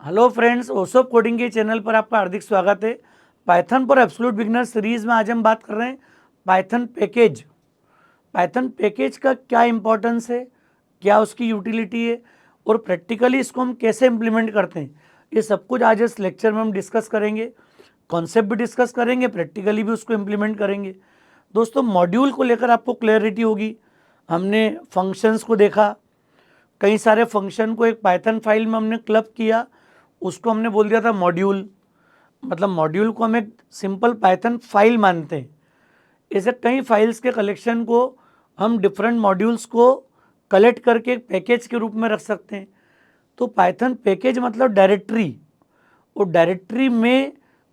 Hello friends, ओसोप coding के channel पर आपका हार्दिक स्वागत है। पाइथन पर एब्सोल्यूट बिगिनर सीरीज में आज हम बात कर रहे हैं पाइथन पैकेज। पाइथन पैकेज का क्या इंपॉर्टेंस है, क्या उसकी यूटिलिटी है और प्रैक्टिकली इसको हम कैसे इम्प्लीमेंट करते हैं, ये सब कुछ आज इस लेक्चर में हम डिस्कस करेंगे। कॉन्सेप्ट भी डिस्कस करेंगे, प्रैक्टिकली भी उसको इम्प्लीमेंट करेंगे। दोस्तों, मॉड्यूल को लेकर आपको क्लैरिटी होगी। हमने फंक्शंस को देखा, कई सारे फंक्शन को एक पाइथन फाइल में हमने क्लब किया, उसको हमने बोल दिया था मॉड्यूल। मतलब मॉड्यूल को हम एक सिंपल पाइथन फाइल मानते हैं। ऐसे कई फाइल्स के कलेक्शन को हम डिफरेंट मॉड्यूल्स को कलेक्ट करके एक पैकेज के रूप में रख सकते हैं। तो पाइथन पैकेज मतलब डायरेक्टरी, और डायरेक्टरी में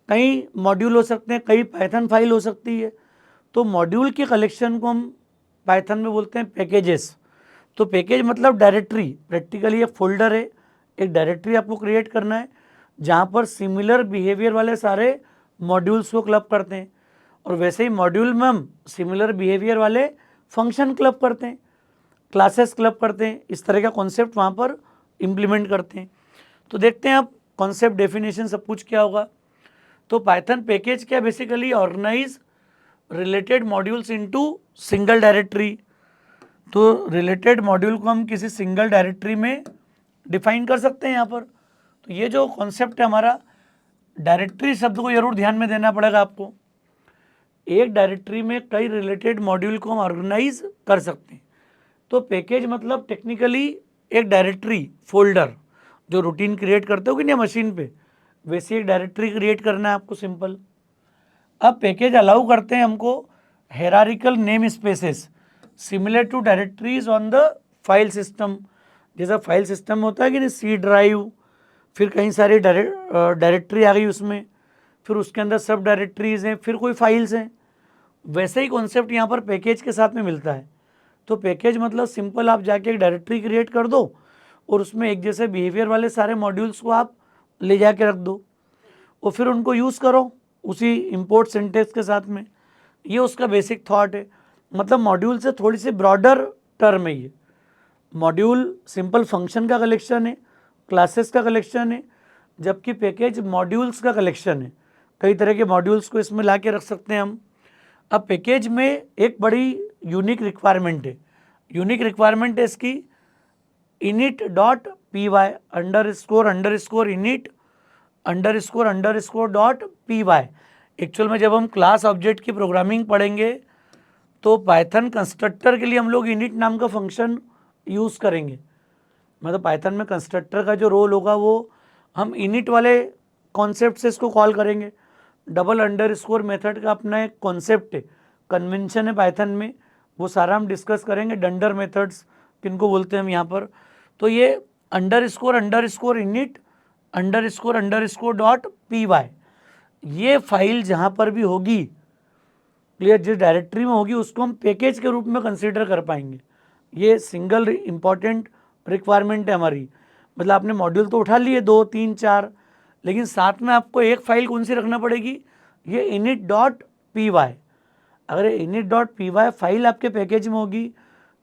कई मॉड्यूल हो सकते हैं, कई पाइथन फाइल हो सकती है। तो मॉड्यूल के कलेक्शन को हम पाइथन में बोलते हैं पैकेजेस। तो पैकेज मतलब डायरेक्टरी, प्रैक्टिकली एक फोल्डर है, एक डायरेक्टरी आपको क्रिएट करना है जहाँ पर सिमिलर बिहेवियर वाले सारे मॉड्यूल्स को क्लब करते हैं। और वैसे ही मॉड्यूल में हम सिमिलर बिहेवियर वाले फंक्शन क्लब करते हैं, क्लासेस क्लब करते हैं। इस तरह का कॉन्सेप्ट वहाँ पर इम्प्लीमेंट करते हैं। तो देखते हैं आप कॉन्सेप्ट, डेफिनेशन, सब कुछ क्या होगा। तो पाइथन पैकेज क्या, basically organise related modules into single directory. तो रिलेटेड मॉड्यूल को हम किसी सिंगल डायरेक्टरी में डिफाइन कर सकते हैं यहाँ पर। तो ये जो कॉन्सेप्ट है हमारा, डायरेक्टरी शब्द को जरूर ध्यान में देना पड़ेगा आपको। एक डायरेक्टरी में कई रिलेटेड मॉड्यूल को हम ऑर्गेनाइज कर सकते हैं। तो पैकेज मतलब टेक्निकली एक डायरेक्टरी, फोल्डर, जो रूटीन क्रिएट करते हो कि नहीं मशीन पे, वैसे एक डायरेक्टरी क्रिएट करना है आपको, सिंपल। अब पैकेज अलाउ करते हैं हमको hierarchical name spaces similar to directories on the file system. जैसा फाइल सिस्टम होता है कि नहीं, सी ड्राइव, फिर कई सारी डायरेक्टरी आ गई उसमें, फिर उसके अंदर सब डायरेक्टरीज हैं, फिर कोई फाइल्स हैं। वैसे ही कॉन्सेप्ट यहाँ पर पैकेज के साथ में मिलता है। तो पैकेज मतलब सिंपल आप जाके एक डायरेक्टरी क्रिएट कर दो और उसमें एक जैसे बिहेवियर वाले सारे मॉड्यूल्स को आप ले जाके रख दो और फिर उनको यूज़ करो उसी इंपोर्ट सिंटेक्स के साथ में। ये उसका बेसिक थॉट है। मतलब मॉड्यूल से थोड़ी सी ब्रॉडर टर्म है ये। मॉड्यूल सिंपल फंक्शन का कलेक्शन है, क्लासेस का कलेक्शन है, जबकि पैकेज मॉड्यूल्स का कलेक्शन है। कई तरह के मॉड्यूल्स को इसमें ला के रख सकते हैं हम। अब पैकेज में एक बड़ी यूनिक रिक्वायरमेंट है। यूनिक रिक्वायरमेंट है इसकी init.py __ init__.py। एक्चुअल में जब हम क्लास ऑब्जेक्ट की प्रोग्रामिंग पढ़ेंगे तो पाइथन कंस्ट्रक्टर के लिए हम लोग init नाम का फंक्शन यूज़ करेंगे। मतलब पाइथन में कंस्ट्रक्टर का जो रोल होगा वो हम init वाले कॉन्सेप्ट से इसको कॉल करेंगे। डबल अंडरस्कोर मेथड का अपना एक कॉन्सेप्ट है, कन्वेंशन है पाइथन में, वो सारा हम डिस्कस करेंगे। डंडर मेथड्स किनको बोलते हैं हम यहाँ पर। तो ये __init___.py, ये फाइल जहाँ पर भी होगी, क्लियर, जिस डायरेक्टरी में होगी उसको हम पैकेज के रूप में कंसीडर कर पाएंगे। ये सिंगल इम्पॉर्टेंट रिक्वायरमेंट है हमारी। मतलब आपने मॉड्यूल तो उठा लिए 2, 3, 4, लेकिन साथ में आपको एक फाइल कौन सी रखना पड़ेगी, ये init.py। अगर ये init.py फाइल आपके पैकेज में होगी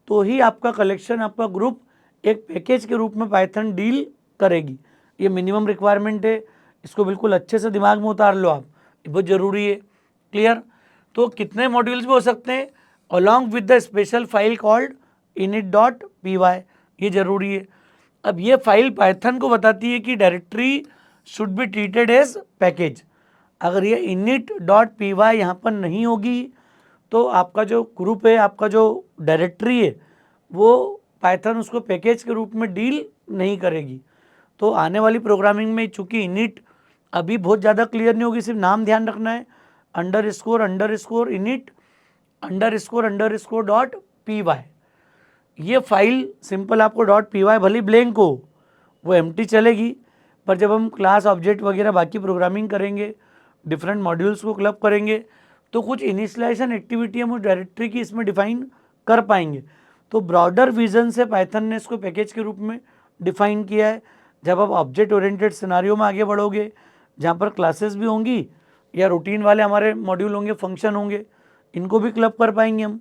तो ही आपका कलेक्शन, आपका ग्रुप एक पैकेज के रूप में पाइथन डील करेगी। ये मिनिमम रिक्वायरमेंट है, इसको बिल्कुल अच्छे से दिमाग में उतार लो आप, ये बहुत ज़रूरी है। क्लियर। तो कितने मॉड्यूल्स भी हो सकते हैं along with the special file called init.py, ये ज़रूरी है। अब ये फाइल पाइथन को बताती है कि directory should be treated as package. अगर ये init.py यहाँ पर नहीं होगी तो आपका जो ग्रुप है, आपका जो डायरेक्टरी है, वो पाइथन उसको पैकेज के रूप में डील नहीं करेगी। तो आने वाली प्रोग्रामिंग में चूँकि init अभी बहुत ज़्यादा क्लियर नहीं होगी, सिर्फ नाम ध्यान रखना है, __init___.py। ये फाइल सिंपल आपको .py भले ब्लैंक हो, वो एम्प्टी चलेगी, पर जब हम क्लास ऑब्जेक्ट वगैरह बाकी प्रोग्रामिंग करेंगे, डिफरेंट मॉड्यूल्स को क्लब करेंगे, तो कुछ इनिशियलाइजेशन एक्टिविटी हम उस डायरेक्टरी की इसमें डिफाइन कर पाएंगे। तो ब्रॉडर विजन से पाइथन ने इसको पैकेज के रूप में डिफाइन किया है। जब आप ऑब्जेक्ट ओरिएंटेड सिनारियो में आगे बढ़ोगे, जहाँ पर क्लासेस भी होंगी या रूटीन वाले हमारे मॉड्यूल होंगे, फंक्शन होंगे, इनको भी क्लब कर पाएंगे हम।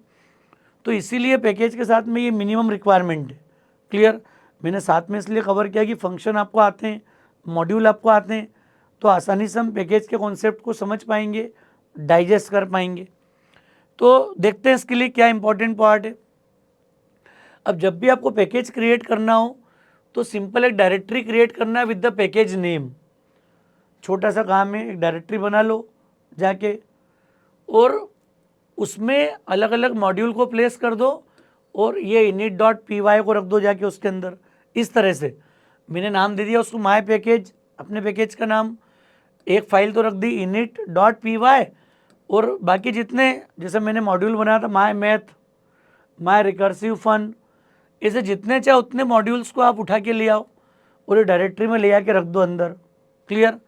तो इसीलिए पैकेज के साथ में ये मिनिमम रिक्वायरमेंट है। क्लियर। मैंने साथ में इसलिए कवर किया कि फंक्शन आपको आते हैं, मॉड्यूल आपको आते हैं तो आसानी से हम पैकेज के कॉन्सेप्ट को समझ पाएंगे, डाइजेस्ट कर पाएंगे। तो देखते हैं इसके लिए क्या इंपॉर्टेंट पार्ट है। अब जब भी आपको पैकेज क्रिएट करना हो तो सिंपल एक डायरेक्टरी क्रिएट करना है विद द पैकेज नेम। छोटा सा काम है, एक डायरेक्टरी बना लो जाके और उसमें अलग अलग मॉड्यूल को प्लेस कर दो और ये init.py को रख दो जाके उसके अंदर। इस तरह से मैंने नाम दे दिया उसको माय पैकेज, अपने पैकेज का नाम, एक फाइल तो रख दी init.py और बाकी जितने जैसे मैंने मॉड्यूल बनाया था my math, my recursive fun, ऐसे जितने चाहे उतने मॉड्यूल्स को आप उठा के ले आओ और ये डायरेक्टरी में ले आके रख दो अंदर। क्लियर।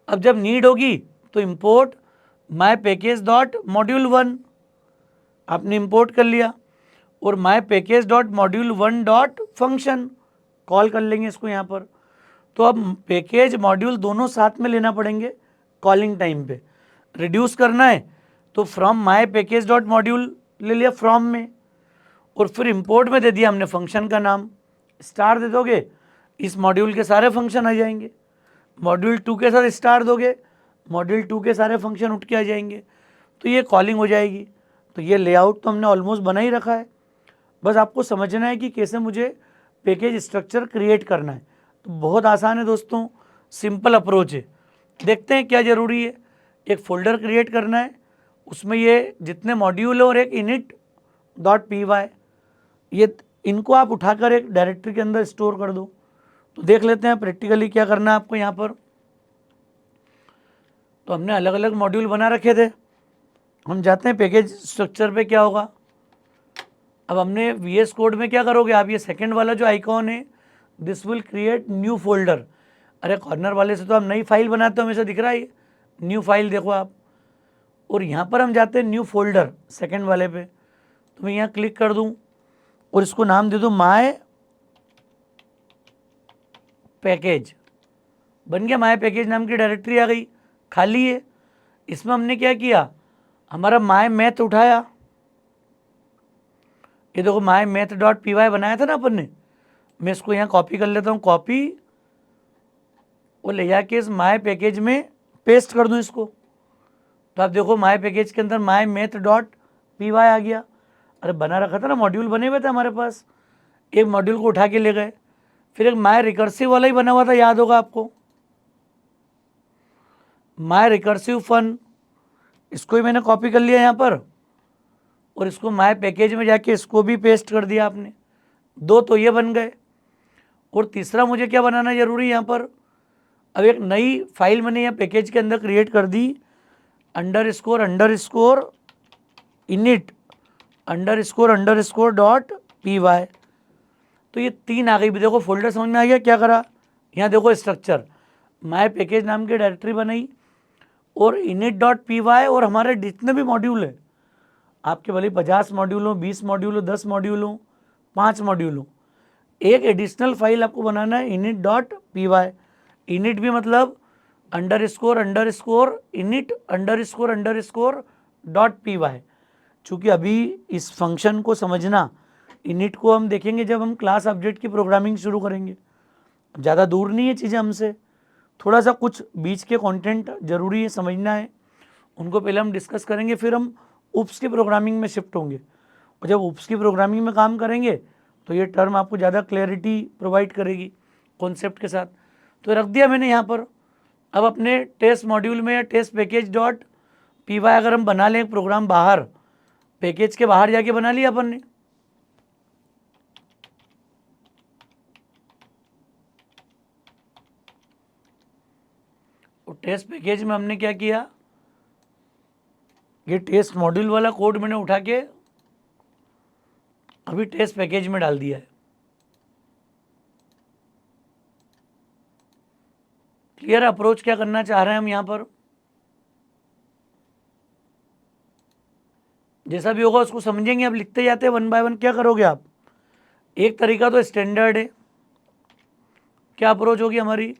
अब जब नीड होगी तो import my package dot module 1 आपने इंपोर्ट कर लिया और my package dot module 1 dot function call कर लेंगे इसको यहाँ पर। तो अब पैकेज मॉड्यूल दोनों साथ में लेना पड़ेंगे कॉलिंग टाइम पे। रिड्यूस करना है तो from my package dot module ले लिया फ्रॉम में और फिर इंपोर्ट में दे दिया हमने फंक्शन का नाम, स्टार दे दोगे इस मॉड्यूल के सारे फंक्शन आ जाएंगे। मॉड्यूल 2 के साथ स्टार दोगे, मॉड्यूल 2 के सारे फंक्शन उठ के आ जाएंगे, तो ये कॉलिंग हो जाएगी। तो ये लेआउट तो हमने ऑलमोस्ट बना ही रखा है, बस आपको समझना है कि कैसे मुझे पैकेज स्ट्रक्चर क्रिएट करना है। तो बहुत आसान है दोस्तों, सिंपल अप्रोच है। देखते हैं क्या ज़रूरी है। एक फोल्डर क्रिएट करना है, उसमें ये जितने मॉड्यूल और एक init.py ये इनको आप उठाकर एक डायरेक्टरी के अंदर स्टोर कर दो। तो देख लेते हैं प्रैक्टिकली क्या करना है आपको यहाँ पर। तो हमने अलग अलग मॉड्यूल बना रखे थे, हम जाते हैं पैकेज स्ट्रक्चर पे क्या होगा। अब हमने VS कोड में क्या करोगे आप, ये सेकंड वाला जो आइकॉन है this will create new folder. अरे कॉर्नर वाले से तो हम नई फाइल बनाते हो, हमेशा दिख रहा है न्यू फाइल, देखो आप। और यहाँ पर हम जाते हैं न्यू फोल्डर सेकंड वाले पे, तो मैं यहाँ क्लिक कर दूँ और इसको नाम दे दूँ माय पैकेज। बन गया माय पैकेज नाम की डायरेक्टरी आ गई, खाली है। इसमें हमने क्या किया, हमारा माय मैथ उठाया, ये देखो माय मैथ डॉट py बनाया था ना अपन ने। मैं इसको यहाँ कॉपी कर लेता हूँ, कॉपी, और ले जाके इस माय पैकेज में पेस्ट कर दूँ इसको। तो आप देखो माय पैकेज के अंदर माय मैथ डॉट py आ गया। अरे बना रखा था ना, मॉड्यूल बने हुए थे हमारे पास, एक मॉड्यूल को उठा के ले गए। फिर एक माय रिकर्सिव वाला ही बना हुआ था, याद होगा आपको, माय रिकर्सिव फन, इसको ही मैंने कॉपी कर लिया यहाँ पर और इसको माय पैकेज में जाके इसको भी पेस्ट कर दिया आपने। दो तो ये बन गए, और तीसरा मुझे क्या बनाना जरूरी है यहाँ पर। अब एक नई फाइल मैंने यहाँ पैकेज के अंदर क्रिएट कर दी, अंडरस्कोर init__.py। तो ये 3 आ गई। भी देखो फोल्डर समझ में आ गया क्या करा। यहाँ देखो स्ट्रक्चर, माय पैकेज नाम की डायरेक्टरी बनाई और init.py और हमारे जितने भी मॉड्यूल है, आपके भले 50 मॉड्यूल हो, 20 मॉड्यूल हो, 10 मॉड्यूल हो, 5 मॉड्यूल हो, एक एडिशनल फाइल आपको बनाना है init.py। init भी मतलब init__.py। चूँकि अभी इस फंक्शन को समझना, init को हम देखेंगे जब हम क्लास ऑब्जेक्ट की प्रोग्रामिंग शुरू करेंगे। ज़्यादा दूर नहीं है चीज़ें हमसे, थोड़ा सा कुछ बीच के कंटेंट जरूरी है समझना है, उनको पहले हम डिस्कस करेंगे, फिर हम UPS की प्रोग्रामिंग में शिफ्ट होंगे। और जब UPS की प्रोग्रामिंग में काम करेंगे तो ये टर्म आपको ज़्यादा क्लैरिटी प्रोवाइड करेगी कॉन्सेप्ट के साथ। तो रख दिया मैंने यहाँ पर। अब अपने टेस्ट मॉड्यूल में या टेस्ट पैकेज डॉट py अगर हम बना लें प्रोग्राम बाहर, पैकेज के बाहर जाके बना लिया अपन ने, और टेस्ट पैकेज में हमने क्या किया, ये टेस्ट मॉड्यूल वाला कोड मैंने उठा के अभी टेस्ट पैकेज में डाल दिया है। क्लियर अप्रोच क्या करना चाह रहे हैं हम यहाँ पर। जैसा भी होगा उसको समझेंगे, अब लिखते जाते हैं वन बाय वन। क्या करोगे आप, एक तरीका तो स्टैंडर्ड है, क्या अप्रोच होगी हमारी,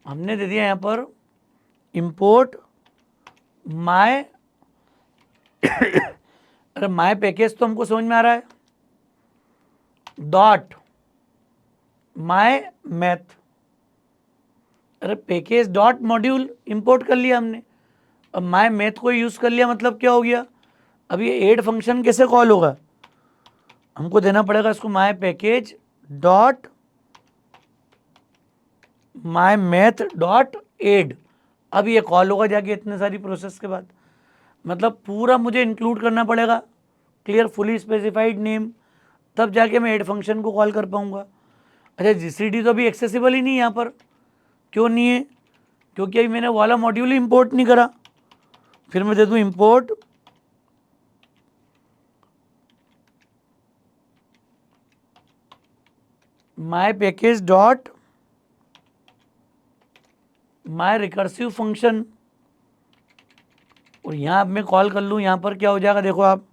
हमने दे दिया यहाँ पर इंपोर्ट माय अरे माय पैकेज तो हमको समझ में आ रहा है, डॉट माय मैथ। अरे पैकेज डॉट मॉड्यूल इंपोर्ट कर लिया हमने, अब माय मैथ को यूज़ कर लिया, मतलब क्या हो गया, अब ये ऐड फंक्शन कैसे कॉल होगा, हमको देना पड़ेगा इसको my package dot my math dot add. अब ये कॉल होगा जाके इतने सारी प्रोसेस के बाद, मतलब पूरा मुझे इंक्लूड करना पड़ेगा, क्लियर, फुली स्पेसिफाइड नेम, तब जाके मैं ऐड फंक्शन को कॉल कर पाऊंगा। अच्छा जीसीडी तो अभी एक्सेसिबल ही नहीं है यहाँ पर, क्यों नहीं है, क्योंकि अभी मैंने वाला मॉड्यूल ही इंपोर्ट नहीं करा। फिर मैं दे दूँ import my package dot my recursive function, और यहाँ अब मैं कॉल कर लूँ, यहाँ पर क्या हो जाएगा देखो आप,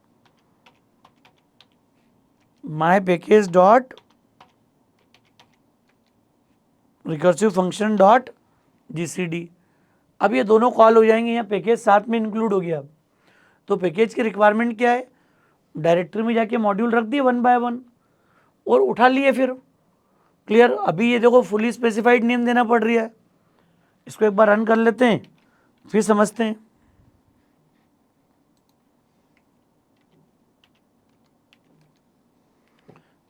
my package dot recursive function dot GCD. अब ये दोनों कॉल हो जाएंगे, यहाँ पैकेज साथ में इंक्लूड हो गया। अब तो पैकेज की रिक्वायरमेंट क्या है, डायरेक्टरी में जाके मॉड्यूल रख दिए 1 बाय 1 और उठा लिए फिर, क्लियर। अभी ये देखो फुली स्पेसिफाइड नेम देना पड़ रही है, इसको एक बार रन कर लेते हैं फिर समझते हैं।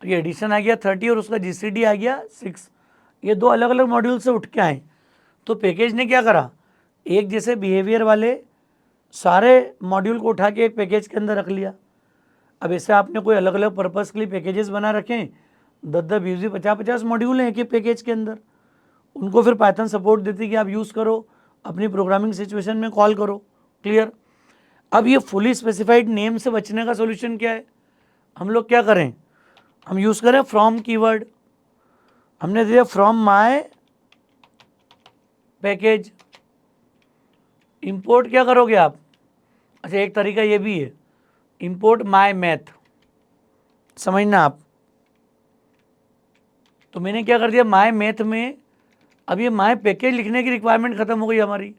तो ये एडिशन आ गया 30 और उसका जीसीडी आ गया 6, ये दो अलग अलग मॉड्यूल से उठ के आए। तो पैकेज ने क्या करा, एक जैसे बिहेवियर वाले सारे मॉड्यूल को उठा के एक पैकेज के अंदर रख लिया। अब ऐसे आपने कोई अलग अलग पर्पज़ के लिए पैकेजेस बना रखें, 10-10, 20, 50-50 मॉड्यूल हैं एक एक पैकेज के अंदर, उनको फिर पाइथन सपोर्ट देती कि आप यूज़ करो, अपनी प्रोग्रामिंग सिचुएशन में कॉल करो, क्लियर। अब ये फुली स्पेसिफाइड नेम से बचने का सोल्यूशन क्या है, हम लोग क्या करें, हम यूज़ करें फ्रॉम कीवर्ड। हमने दिया फ्रॉम माय पैकेज, इंपोर्ट क्या करोगे आप, अच्छा एक तरीका ये भी है, इंपोर्ट माय मैथ, समझना आप। तो मैंने क्या कर दिया, माय मैथ में अब ये माय पैकेज लिखने की रिक्वायरमेंट खत्म हो गई हमारी,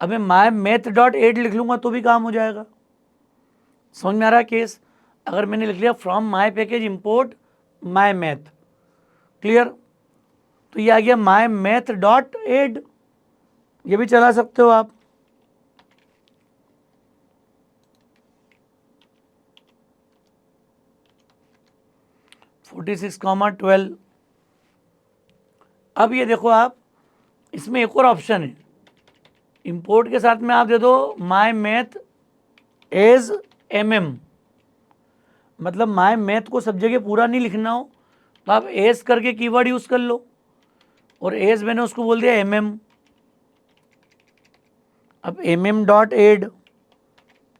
अब मैं माय मैथ डॉट ऐड लिख लूँगा तो भी काम हो जाएगा। समझ में आ रहा है केस, अगर मैंने लिख लिया from my package import my math, clear, तो ये आ गया माय मैथ डॉट ऐड, ये भी चला सकते हो आप। (46,12). अब ये देखो आप, इसमें एक और ऑप्शन है, इंपोर्ट के साथ में आप दे दो माय मैथ एज mm, मतलब माय मैथ को सब जगह पूरा नहीं लिखना हो तो आप एज करके कीवर्ड यूज़ कर लो, और एज मैंने उसको बोल दिया mm। अब mm डॉट एड,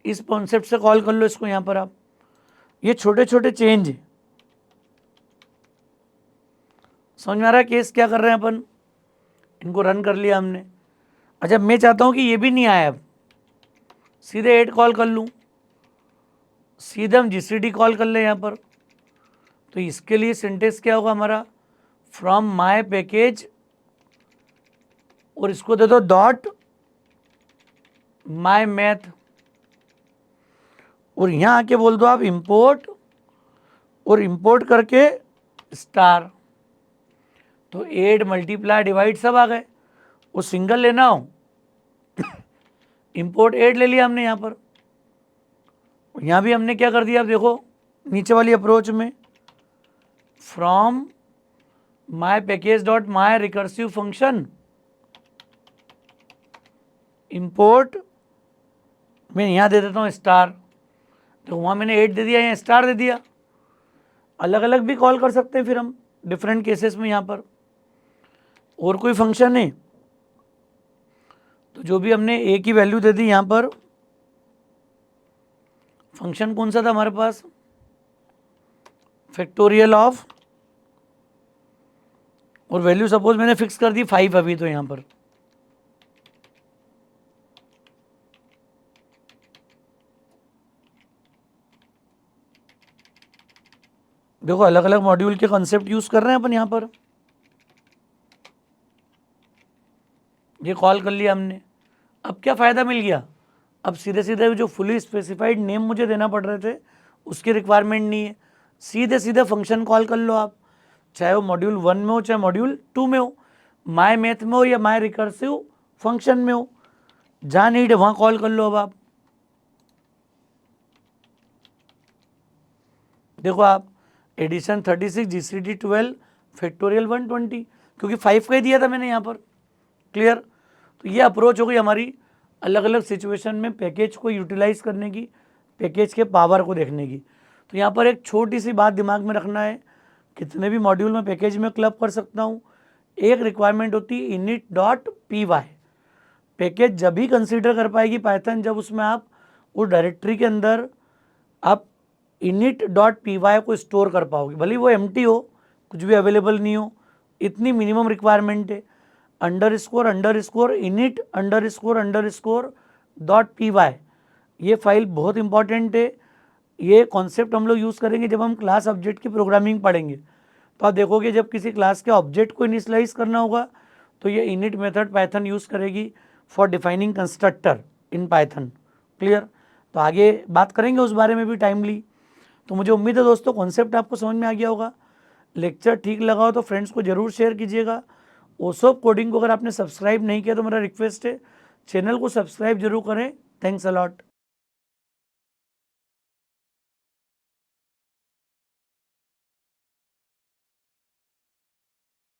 इस कॉन्सेप्ट से कॉल कर लो इसको यहाँ पर आप, ये छोटे छोटे चेंज है, समझ में आ रहा है केस क्या कर रहे हैं अपन, इनको रन कर लिया हमने। अच्छा मैं चाहता हूँ कि ये भी नहीं आया, अब सीधे ऐड कॉल कर लूँ, सीधे हम जीसीडी कॉल कर लें यहाँ पर। तो इसके लिए सिंटेक्स क्या होगा हमारा, फ्रॉम माय पैकेज और इसको दे दो डॉट माय मैथ, और यहाँ आके बोल दो आप इंपोर्ट, और इंपोर्ट करके स्टार, तो ऐड मल्टीप्लाई डिवाइड सब आ गए। वो सिंगल लेना हो इंपोर्ट ऐड ले लिया हमने यहाँ पर, यहाँ भी हमने क्या कर दिया, अब देखो नीचे वाली अप्रोच में from my package dot my recursive function import, मैं यहाँ दे देता हूँ स्टार, तो वहाँ मैंने 8 दे दिया, यहाँ स्टार दे दिया। अलग अलग भी कॉल कर सकते हैं फिर हम डिफरेंट केसेस में। यहाँ पर और कोई फंक्शन है तो जो भी हमने ए की वैल्यू दे दी, यहाँ पर फंक्शन कौन सा था हमारे पास, फैक्टोरियल ऑफ, और वैल्यू सपोज मैंने फिक्स कर दी 5 अभी, तो यहाँ पर देखो अलग अलग मॉड्यूल के कॉन्सेप्ट यूज कर रहे हैं अपन यहाँ पर, ये कॉल कर लिया हमने। अब क्या फ़ायदा मिल गया, अब सीधे सीधे जो फुली स्पेसिफाइड नेम मुझे देना पड़ रहे थे उसकी रिक्वायरमेंट नहीं है, सीधे सीधे फंक्शन कॉल कर लो आप, चाहे वो मॉड्यूल 1 में हो चाहे मॉड्यूल 2 में हो, माय मैथ में हो या माय रिकर्सिव फंक्शन में हो, जहाँ नीड है वहाँ कॉल कर लो। अब आप देखो, आप एडिशन 36 GCD 12 फैक्टोरियल 120, क्योंकि 5 का ही दिया था मैंने यहाँ पर। क्लियर? तो ये अप्रोच हो गई हमारी अलग अलग सिचुएशन में पैकेज को यूटिलाइज करने की, पैकेज के पावर को देखने की। तो यहाँ पर एक छोटी सी बात दिमाग में रखना है, कितने भी मॉड्यूल में पैकेज में क्लब कर सकता हूँ, एक रिक्वायरमेंट होती है init.py। पैकेज जब भी कंसीडर कर पाएगी पाइथन जब उसमें आप उस डायरेक्टरी के अंदर आप init.py को स्टोर कर पाओगे, भले वो एम्प्टी हो, कुछ भी अवेलेबल नहीं हो, इतनी मिनिमम रिक्वायरमेंट है। ___init___.py ये फाइल बहुत इंपॉर्टेंट है। ये कॉन्सेप्ट हम लोग यूज़ करेंगे जब हम क्लास ऑब्जेक्ट की प्रोग्रामिंग पढ़ेंगे। तो आप देखोगे जब किसी क्लास के ऑब्जेक्ट को इनिशियलाइज करना होगा तो ये init मेथड पाइथन यूज़ करेगी for defining constructor in Python. Clear? तो आगे बात करेंगे उस बारे में भी टाइमली। तो मुझे उम्मीद है दोस्तों कॉन्सेप्ट आपको समझ में आ गया होगा। लेक्चर ठीक लगा हो तो फ्रेंड्स को ज़रूर शेयर कीजिएगा। ओसोप कोडिंग को अगर आपने सब्सक्राइब नहीं किया तो मेरा रिक्वेस्ट है चैनल को सब्सक्राइब जरूर करें। Thanks a lot.